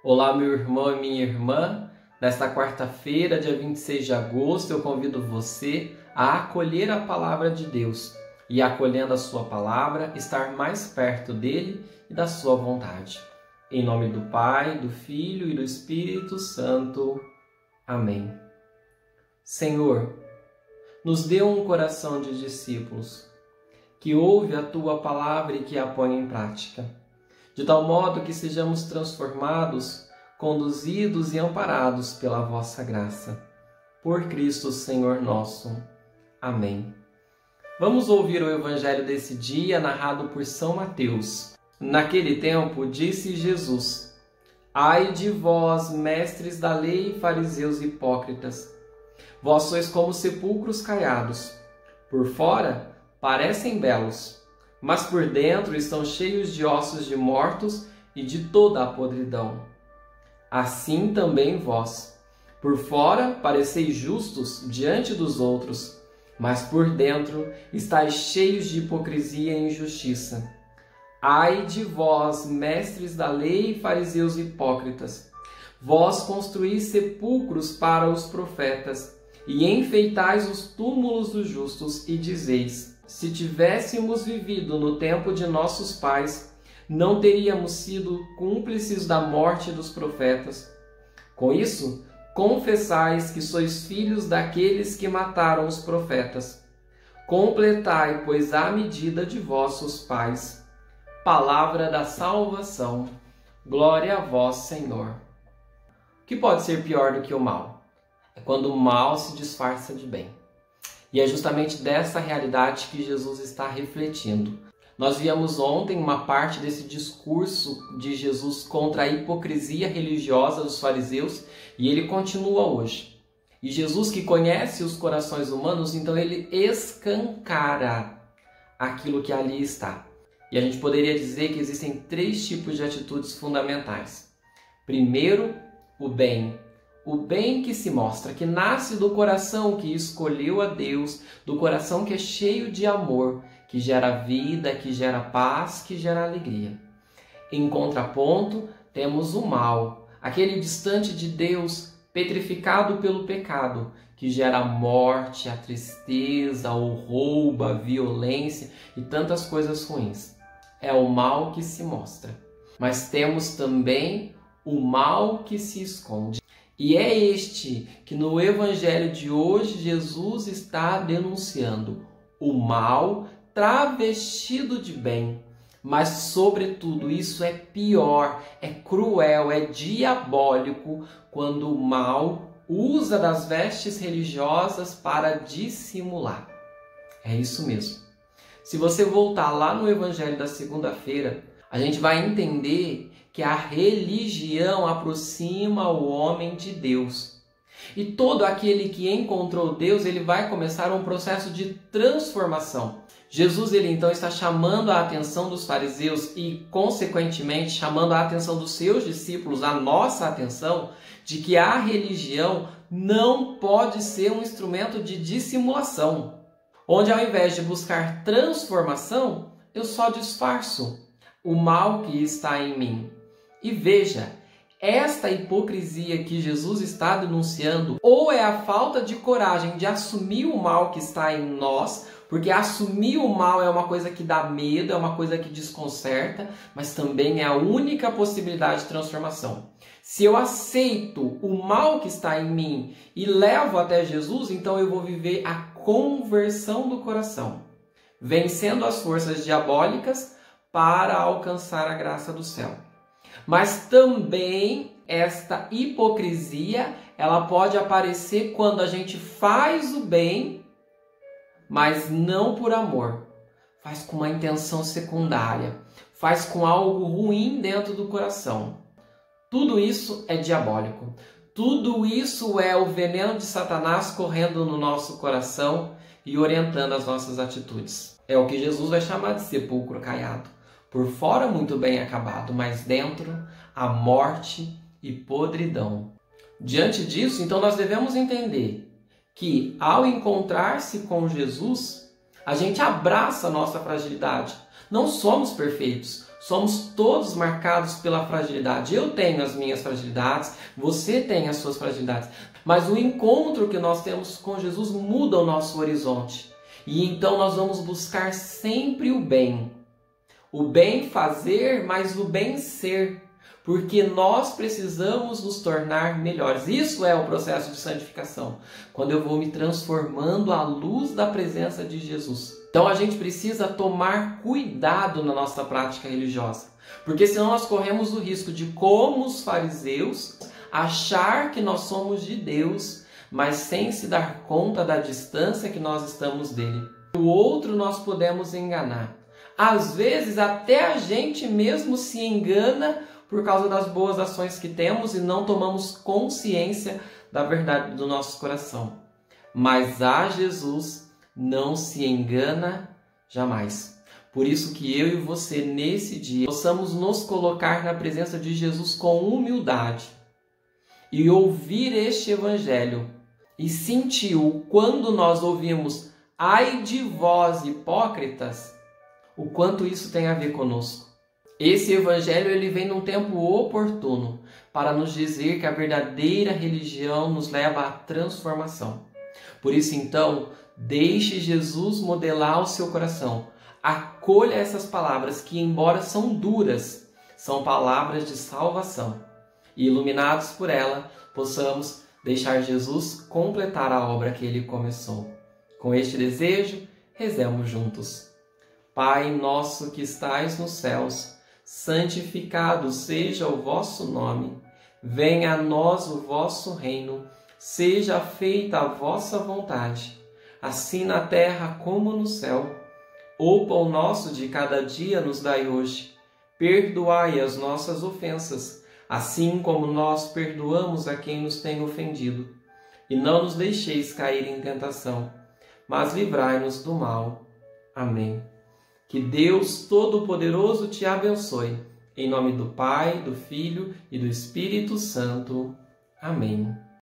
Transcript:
Olá, meu irmão e minha irmã. Nesta quarta-feira, dia 26 de agosto, eu convido você a acolher a palavra de Deus e, acolhendo a sua palavra, estar mais perto dele e da sua vontade. Em nome do Pai, do Filho e do Espírito Santo. Amém. Senhor, nos dê um coração de discípulos que ouve a tua palavra e que a põe em prática, de tal modo que sejamos transformados, conduzidos e amparados pela vossa graça. Por Cristo, Senhor nosso. Amém. Vamos ouvir o evangelho desse dia, narrado por São Mateus. Naquele tempo, disse Jesus: Ai de vós, mestres da lei, fariseus hipócritas! Vós sois como sepulcros caiados. Por fora parecem belos, mas por dentro estão cheios de ossos de mortos e de toda a podridão. Assim também vós. Por fora pareceis justos diante dos outros, mas por dentro estáis cheios de hipocrisia e injustiça. Ai de vós, mestres da lei e fariseus hipócritas! Vós construís sepulcros para os profetas e enfeitais os túmulos dos justos e dizeis: se tivéssemos vivido no tempo de nossos pais, não teríamos sido cúmplices da morte dos profetas. Com isso, confessais que sois filhos daqueles que mataram os profetas. Completai, pois, a medida de vossos pais. Palavra da salvação. Glória a vós, Senhor. O que pode ser pior do que o mal? É quando o mal se disfarça de bem. E é justamente dessa realidade que Jesus está refletindo. Nós víamos ontem uma parte desse discurso de Jesus contra a hipocrisia religiosa dos fariseus e ele continua hoje. E Jesus, que conhece os corações humanos, então ele escancara aquilo que ali está. E a gente poderia dizer que existem 3 tipos de atitudes fundamentais. Primeiro, o bem. O bem que se mostra, que nasce do coração que escolheu a Deus, do coração que é cheio de amor, que gera vida, que gera paz, que gera alegria. Em contraponto, temos o mal, aquele distante de Deus, petrificado pelo pecado, que gera a morte, a tristeza, o roubo, a violência e tantas coisas ruins. É o mal que se mostra. Mas temos também o mal que se esconde. E é este que no evangelho de hoje Jesus está denunciando: o mal travestido de bem. Mas, sobretudo, isso é pior, é cruel, é diabólico quando o mal usa das vestes religiosas para dissimular. É isso mesmo. Se você voltar lá no evangelho da segunda-feira, a gente vai entender que a religião aproxima o homem de Deus. E todo aquele que encontrou Deus, ele vai começar um processo de transformação. Jesus, ele então está chamando a atenção dos fariseus e, consequentemente, chamando a atenção dos seus discípulos, a nossa atenção, de que a religião não pode ser um instrumento de dissimulação, onde ao invés de buscar transformação, eu só disfarço o mal que está em mim. E veja, esta hipocrisia que Jesus está denunciando ou é a falta de coragem de assumir o mal que está em nós, porque assumir o mal é uma coisa que dá medo, é uma coisa que desconcerta, mas também é a única possibilidade de transformação. Se eu aceito o mal que está em mim e levo até Jesus, então eu vou viver a conversão do coração, vencendo as forças diabólicas para alcançar a graça do céu. Mas também esta hipocrisia, ela pode aparecer quando a gente faz o bem, mas não por amor. Faz com uma intenção secundária, faz com algo ruim dentro do coração. Tudo isso é diabólico. Tudo isso é o veneno de Satanás correndo no nosso coração e orientando as nossas atitudes. É o que Jesus vai chamar de sepulcro caiado. Por fora muito bem acabado, mas dentro a morte e podridão. Diante disso, então nós devemos entender que ao encontrar-se com Jesus, a gente abraça a nossa fragilidade. Não somos perfeitos, Somos todos marcados pela fragilidade. Eu tenho as minhas fragilidades, você tem as suas fragilidades. Mas o encontro que nós temos com Jesus muda o nosso horizonte. E então nós vamos buscar sempre o bem. O bem fazer, mas o bem ser. Porque nós precisamos nos tornar melhores. Isso é o processo de santificação. Quando eu vou me transformando à luz da presença de Jesus. Então a gente precisa tomar cuidado na nossa prática religiosa. Porque senão nós corremos o risco de, como os fariseus, achar que nós somos de Deus, mas sem se dar conta da distância que nós estamos dele. O outro nós podemos enganar. Às vezes até a gente mesmo se engana por causa das boas ações que temos e não tomamos consciência da verdade do nosso coração. Mas a Jesus não se engana jamais. Por isso que eu e você, nesse dia, possamos nos colocar na presença de Jesus com humildade e ouvir este evangelho e sentir quando nós ouvimos "ai de vós, hipócritas", o quanto isso tem a ver conosco. Esse evangelho ele vem num tempo oportuno para nos dizer que a verdadeira religião nos leva à transformação. Por isso, então, deixe Jesus modelar o seu coração. Acolha essas palavras que, embora são duras, são palavras de salvação. E, iluminados por ela, possamos deixar Jesus completar a obra que ele começou. Com este desejo, rezemos juntos. Pai nosso que estais nos céus, santificado seja o vosso nome. Venha a nós o vosso reino. Seja feita a vossa vontade, assim na terra como no céu. O pão nosso de cada dia nos dai hoje. Perdoai as nossas ofensas, assim como nós perdoamos a quem nos tem ofendido. E não nos deixeis cair em tentação, mas livrai-nos do mal. Amém. Que Deus Todo-Poderoso te abençoe. Em nome do Pai, do Filho e do Espírito Santo. Amém.